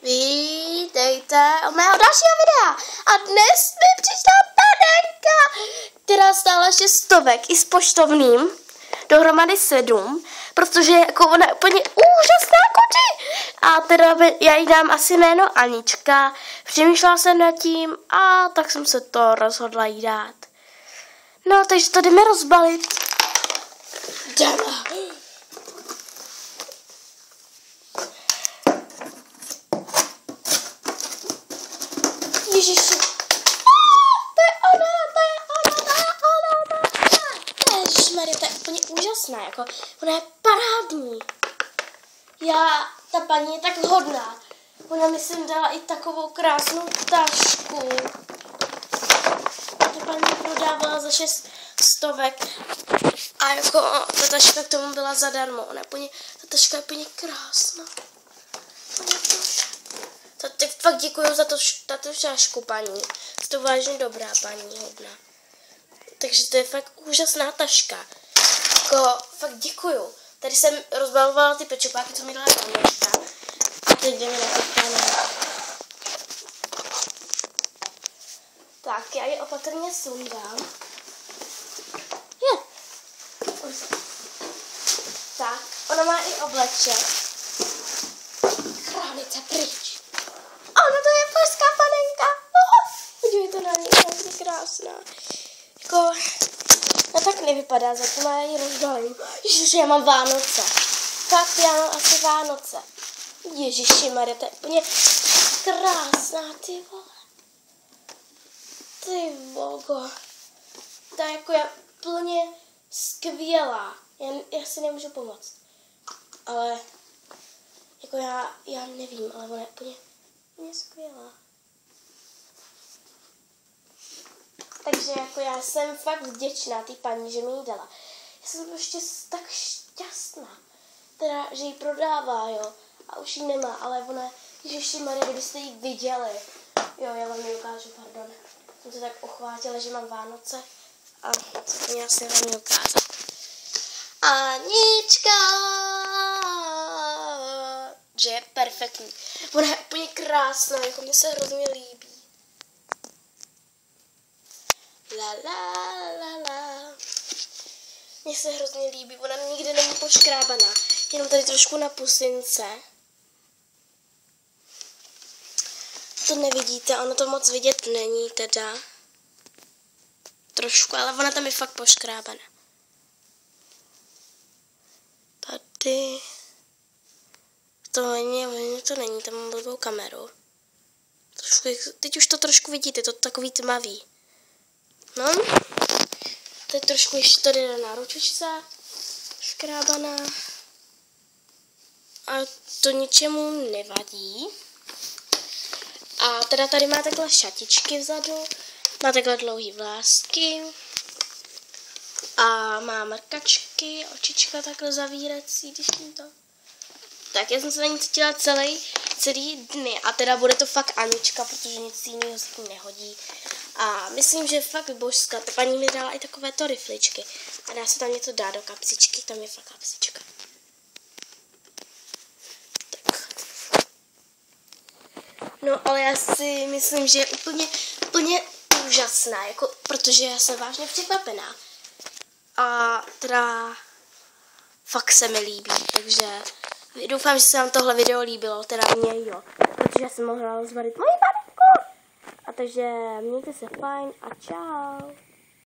Vítejte u mého dalšího videa. A dnes mi přišla panenka, která stála 600 i s poštovným. Dohromady 7, protože jako ona je úplně úžasná koči. A teda já jí dám asi jméno Anička. Přemýšlela jsem nad tím a tak jsem se to rozhodla jí dát. No, takže to jdeme rozbalit. Jdeme. Ježiši. To je ona. Ježišmarja, to je úplně úžasná, jako, ona je parádní. Ta paní je tak hodná. Ona mi sem dala i takovou krásnou tašku. Ta paní prodávala za 600. A jako ta taška k tomu byla zadarmo. Ta taška je úplně krásná. Tak fakt děkuju za tu tašku, paní. Jste to vážně dobrá, paní, hodná. Takže to je fakt úžasná taška. Jako, fakt děkuju. Tady jsem rozbalovala ty pečupáky, co mi dala paměťka. A teď jdeme na to paní. Tak, já je opatrně sundám. Tak, ona má i obleček. Králice pryč. Ono to je polská panenka. Podívejte na ní, je krásná. Jako, tak nevypadá, zatím já ji rozbalím. Ježiši, já mám Vánoce. Fakt, já mám asi Vánoce. Ježišimarja, to je úplně krásná, ty vole. Ty vogo. Ta jako je plně skvělá. Já si nemůžu pomoct. Ale jako já nevím, ale ona je úplně skvělá. Takže jako já jsem fakt vděčná té paní, že mi ji dala. Já jsem prostě tak šťastná. Teda, že ji prodává, jo. A už ji nemá, ale ona, ježišimarja, kdybyste ji viděli. Jo, já vám ji ukážu, pardon. Jsem se tak uchvátila, že mám Vánoce. A co mě asi vám ji ukázat. Anička! Že je perfektní. Ona je úplně krásná, jako mně se hrozně líbí. La. Mně se hrozně líbí, ona nikdy není poškrábaná. Jenom tady trošku na pusince. To nevidíte, ono to moc vidět není teda. Trošku, ale ona tam je fakt poškrábaná. Tady. To není, tam mám blbou kameru. Teď už to trošku vidíte, to takový tmavý. No. Teď trošku ještě tady jde na ručičce. Škrábaná. A to ničemu nevadí. A teda tady má takhle šatičky vzadu. Má takhle dlouhý vlásky. A má mrkačky, očička takhle zavírací, když to. Tak já jsem se na ní cítila celý dny a teda bude to fakt Anička, protože nic jiného se tím nehodí. A myslím, že fakt božská. Ta paní mi dala i takovéto rifličky. A dá se tam něco dát do kapsičky, tam je fakt kapsička. Tak. No ale já si myslím, že je úplně úžasná, jako, protože já jsem vážně překvapená. A teda fakt se mi líbí, takže doufám, že se vám tohle video líbilo, teda mě jo, protože jsem mohla rozvalit moji panenku. A takže mějte se fajn a čau.